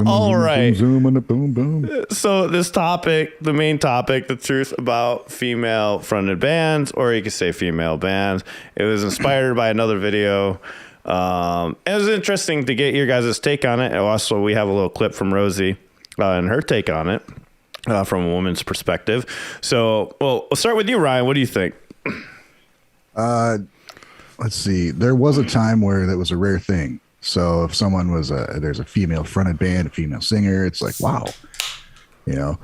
All right. Zoom and a boom boom. So this topic, the main topic, the truth about female fronted bands, or you could say female bands. It was inspired by another video. It was interesting to get your guys' take on it. And also, we have a little clip from Rosie and her take on it from a woman's perspective. So, well, we'll start with you, Ryan. What do you think? Let's see. There was a time where that was a rare thing. So if someone was there's a female fronted band, a female singer, it's like, wow, you know,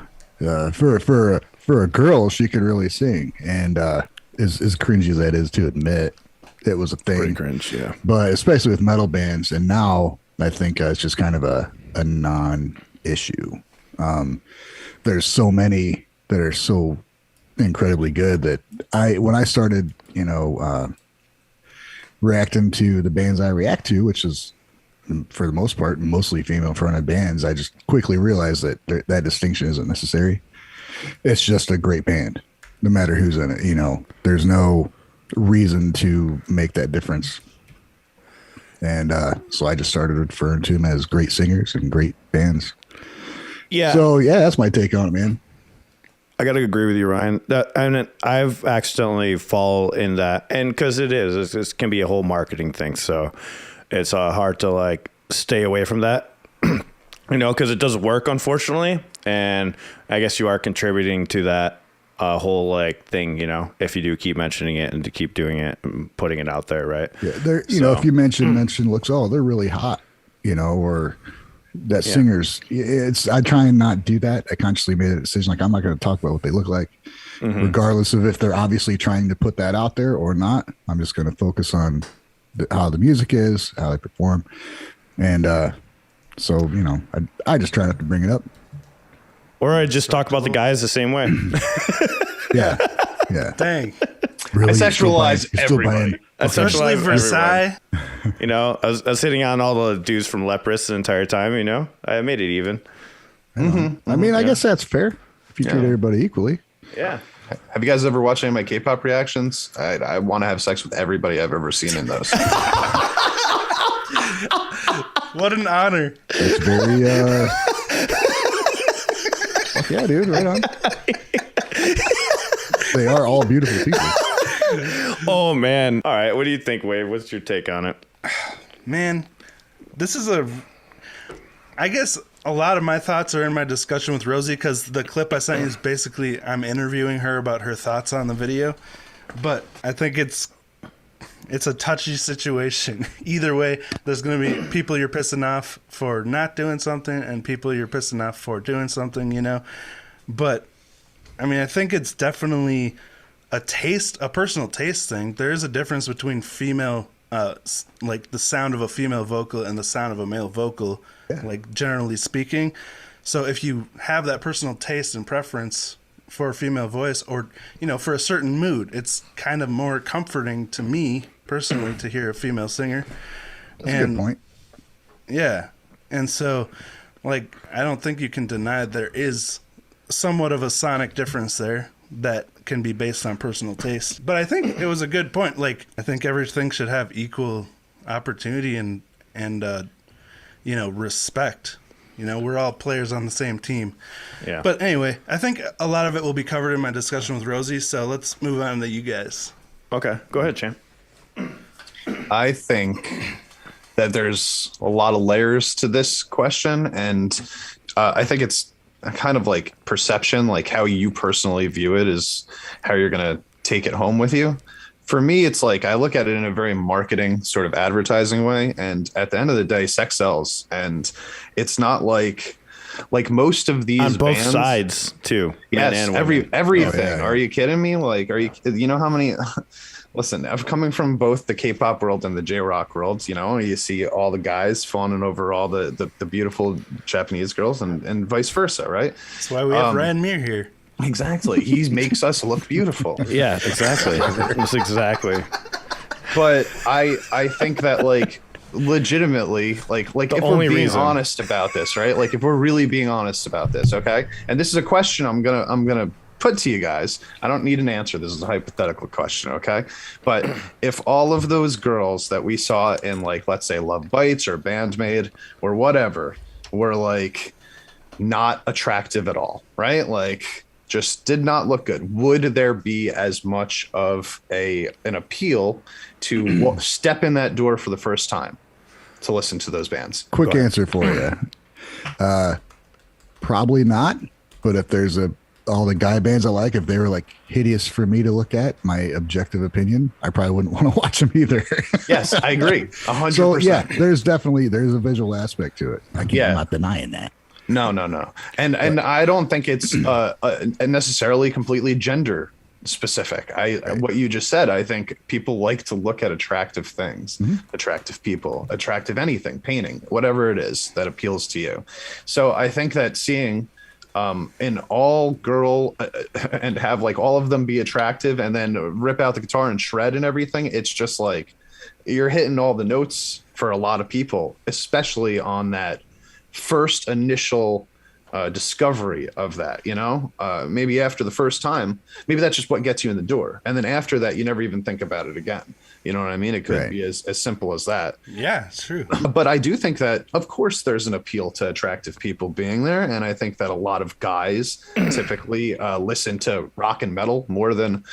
for a girl, she could really sing. And as cringy as that is to admit, it was a thing. Pretty cringe, yeah. But especially with metal bands, and now I think it's just kind of a non-issue. There's so many that are so incredibly good that when I started, you know, reacting to the bands I react to, which is for the most part mostly female fronted bands, I just quickly realized that that distinction isn't necessary. It's just a great band, no matter who's in it. You know, there's no reason to make that difference. And so I just started referring to them as great singers and great bands. Yeah. So yeah, that's my take on it, man. I got to agree with you, Ryan. And I've accidentally fall in that, and because it can be a whole marketing thing, so it's hard to like stay away from that, you know, because it doesn't work, unfortunately. And I guess you are contributing to that whole like thing, you know, if you do keep mentioning it and to keep doing it and putting it out there, right? Yeah, you know, if you mention looks, oh, they're really hot, you know, or that singers, I try and not do that. I consciously made a decision, like, I'm not going to talk about what they look like, regardless of if they're obviously trying to put that out there or not. I'm just going to focus on how the music is, how they perform. And so, you know, I just try not to bring it up. Or I just talk about the guys the same way. Yeah. Dang. Really, I sexualize everybody. Especially Versailles. You know, I was hitting on all the dudes from Leprous the entire time, you know? I made it even. I mean, I guess that's fair if you treat everybody equally. Yeah. Have you guys ever watched any of my K-pop reactions? I want to have sex with everybody I've ever seen in those. What an honor. It's very, fuck yeah, dude, right on. They are all beautiful people. Oh, man. All right. What do you think, Wade? What's your take on it? Man, this is I guess a lot of my thoughts are in my discussion with Rosie, because the clip I sent you is basically I'm interviewing her about her thoughts on the video. But I think it's a touchy situation. Either way, there's going to be people you're pissing off for not doing something and people you're pissing off for doing something, you know. But, I mean, I think it's definitely a personal taste thing. There is a difference between female, like the sound of a female vocal and the sound of a male vocal, like generally speaking. So if you have that personal taste and preference for a female voice, or, you know, for a certain mood, it's kind of more comforting to me personally to hear a female singer. That's a good point. Yeah. And so, like, I don't think you can deny there is somewhat of a sonic difference there that can be based on personal taste. But I think it was a good point. Like, I think everything should have equal opportunity and you know, respect. You know, we're all players on the same team. Yeah. But anyway, I think a lot of it will be covered in my discussion with Rosie, so let's move on to you guys. Okay. Go ahead, Chan. I think that there's a lot of layers to this question, and I think it's kind of like perception, like how you personally view it is how you're going to take it home with you. For me, it's like I look at it in a very marketing sort of advertising way. And at the end of the day, sex sells. And it's not like most of these on both bands, sides too. Yes, men and everything. Oh, yeah. Are you kidding me? Like, you know how many? Listen, I'm coming from both the K-pop world and the J-rock world. You know, you see all the guys fawning over all the beautiful Japanese girls, and vice versa, right? That's why we have Ryan Mir here. Exactly. He makes us look beautiful. Yeah, exactly. That's exactly. But I think that, like, legitimately, like if we're being honest about this, right? Like, if we're really being honest about this, okay? And this is a question I'm gonna put to you guys. I don't need an answer. This is a hypothetical question, okay? But if all of those girls that we saw in, like, let's say Love Bites or Bandmade or whatever were like not attractive at all, right? Like just did not look good. Would there be as much of an appeal to step in that door for the first time to listen to those bands? Quick answer for you. Probably not. But if there's all the guy bands I like, if they were like hideous for me to look at, my objective opinion, I probably wouldn't want to watch them either. Yes, I agree. 100%. So yeah, there's a visual aspect to it. I'm not denying that. No. And I don't think it's necessarily completely gender specific. What you just said, I think people like to look at attractive things, attractive people, attractive anything, painting, whatever it is that appeals to you. So I think that seeing an all girl and have like all of them be attractive and then rip out the guitar and shred and everything, it's just like you're hitting all the notes for a lot of people, especially on that first initial discovery of that, maybe after the first time, maybe that's just what gets you in the door. And then after that, you never even think about it again. You know what I mean? It could be as simple as that. Yeah, it's true. But I do think that, of course, there's an appeal to attractive people being there. And I think that a lot of guys typically listen to rock and metal more than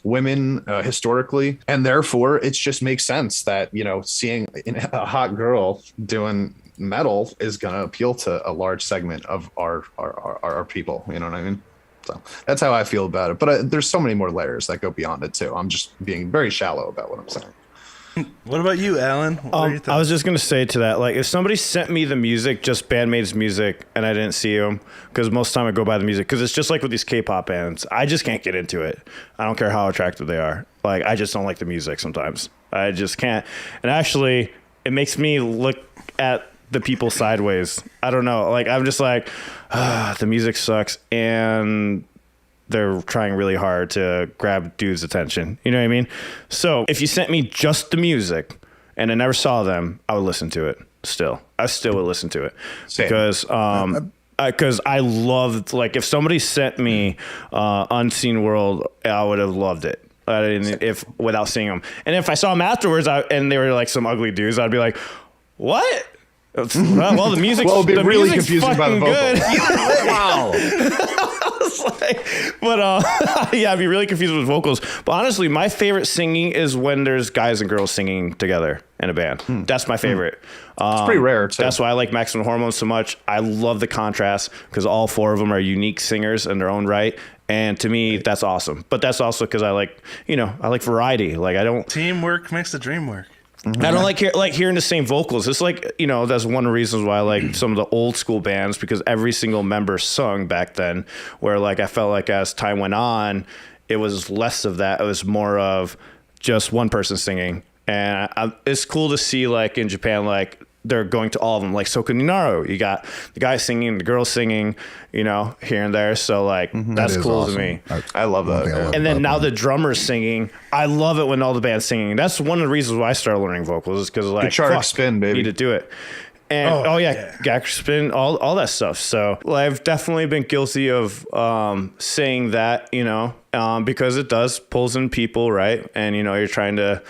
women historically. And therefore, it just makes sense that, seeing a hot girl doing metal is going to appeal to a large segment of our people. You know what I mean? So that's how I feel about it. But there's so many more layers that go beyond it too. I'm just being very shallow about what I'm saying. What about you, Alan? What are your thoughts? I was just gonna say to that, like, if somebody sent me the music, just bandmates music, and I didn't see them, because most of the time I go by the music, because it's just like with these K-pop bands, I just can't get into it. I don't care how attractive they are. Like, I just don't like the music sometimes. I just can't. And actually, it makes me look at the people sideways. I don't know. Like, I'm just like, the music sucks, and they're trying really hard to grab dudes' attention. You know what I mean? So if you sent me just the music and I never saw them, I would listen to it still. I still would listen to it. Same. Because I loved, like, if somebody sent me Unseen World, I would have loved it. If without seeing them. And if I saw them afterwards and they were like some ugly dudes, I'd be like, what? Well, the music's, it'd be the really music's confusing by the fucking vocals. good. Wow. Yeah, I'd be really confused with vocals. But honestly, my favorite singing is when there's guys and girls singing together in a band. That's my favorite. It's pretty rare, too. That's why I like Maximum Hormones so much. I love the contrast because all four of them are unique singers in their own right. And to me, that's awesome. But that's also because I like variety. Like, I don't... Teamwork makes the dream work. I don't like hearing the same vocals. It's like, that's one of the reasons why I like some of the old school bands, because every single member sung back then, where like I felt like as time went on, it was less of that. It was more of just one person singing. And it's cool to see, like, in Japan, like, they're going to all of them, like Soka Ninaru. You got the guy singing, the girl singing, here and there. So like that's cool awesome. To me. I love that. And then now the drummer's singing. I love it when all the band's singing. That's one of the reasons why I started learning vocals, is because like guitar spin, baby. Need to do it. And gack spin, all that stuff. So I've definitely been guilty of saying that, because it does pulls in people, right? And you're trying to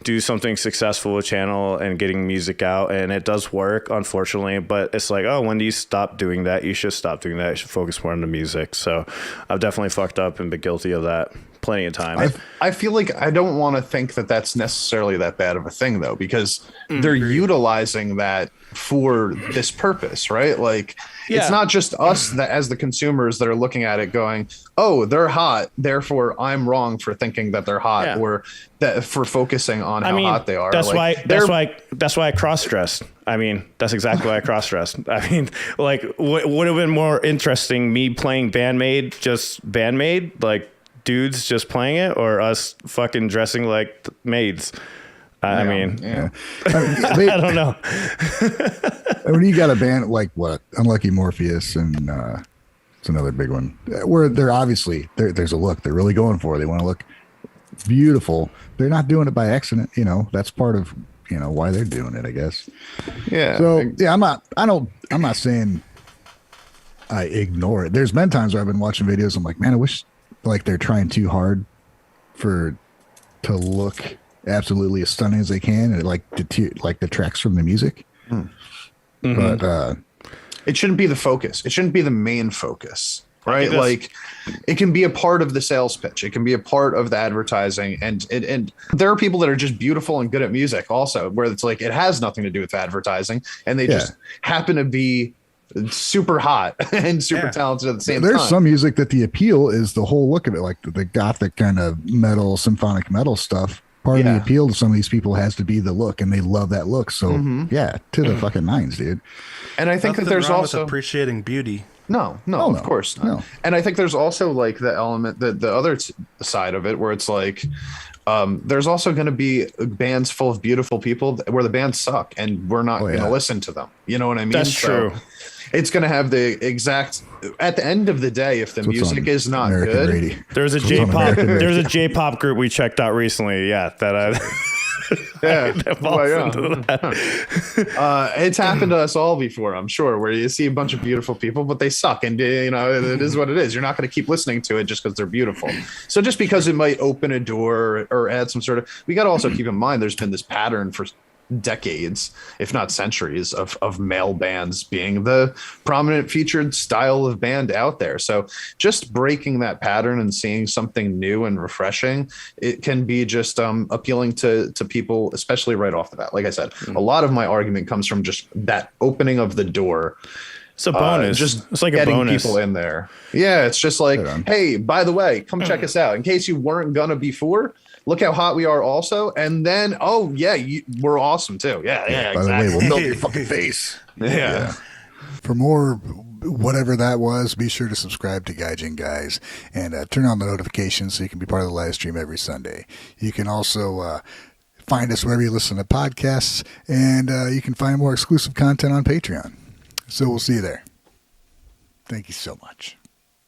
do something successful with channel and getting music out, and it does work, unfortunately, but it's like, when do you stop doing that? You should stop doing that. You should focus more on the music. So I've definitely fucked up and been guilty of that plenty of times. I feel like I don't want to think that that's necessarily that bad of a thing, though, because they're utilizing that for this purpose, right? Like, it's not just us that as the consumers that are looking at it going, oh, they're hot, therefore I'm wrong for thinking that they're hot, or that for focusing on how hot they are. That's like, that's why I cross-dressed. I mean, that's exactly why I cross-dressed. I mean, like, would have been more interesting me playing bandmade, like dudes just playing it, or us fucking dressing like maids. I mean, I don't know. When you got a band like Unlucky Morpheus, and it's another big one, where they're obviously there's a look they're really going for. They want to look beautiful. They're not doing it by accident. That's part of why they're doing it, I guess. Yeah. So I'm not saying I ignore it. There's been times where I've been watching videos. I'm like, man, I wish like they're trying too hard to look absolutely as stunning as they can, and like the tracks from the music. But It shouldn't be the focus. It shouldn't be the main focus, right? that's- Like, it can be a part of the sales pitch. It can be a part of the advertising, and there are people that are just beautiful and good at music also, where it's like it has nothing to do with advertising, and they just happen to be super hot and super talented at the same time. There's some music that the appeal is the whole look of it, like the gothic kind of metal, symphonic metal stuff. Part of the appeal to some of these people has to be the look, and they love that look. So to the fucking nines, dude. And I think Nothing that there's wrong also with appreciating beauty. no, Oh, of course not. No. And I think there's also like the element that the other side of it, where it's like, there's also going to be bands full of beautiful people where the bands suck, and we're not going to listen to them. You know what I mean? That's true. It's going to have the exact, at the end of the day, if the music is not good. There's a J-pop. There's a J-pop group we checked out recently. Yeah, that I. It's happened to us all before, I'm sure, where you see a bunch of beautiful people, but they suck, and you know it is what it is. You're not going to keep listening to it just because they're beautiful. So just because it might open a door or add some sort of, we got to also keep in mind there's been this pattern for decades, if not centuries, of male bands being the prominent featured style of band out there. So just breaking that pattern and seeing something new and refreshing, it can be just appealing to people, especially right off the bat. Like I said, a lot of my argument comes from just that opening of the door. It's a bonus. It's like a getting bonus. people in there. Yeah, it's just like, hey, by the way, come check us out. In case you weren't gonna before, look how hot we are also. And then, we're awesome too. Yeah, By exactly. the way, we'll melt your fucking face. Yeah. For more, whatever that was, be sure to subscribe to Gaijin Guys and turn on the notifications so you can be part of the live stream every Sunday. You can also find us wherever you listen to podcasts, and you can find more exclusive content on Patreon. So we'll see you there. Thank you so much.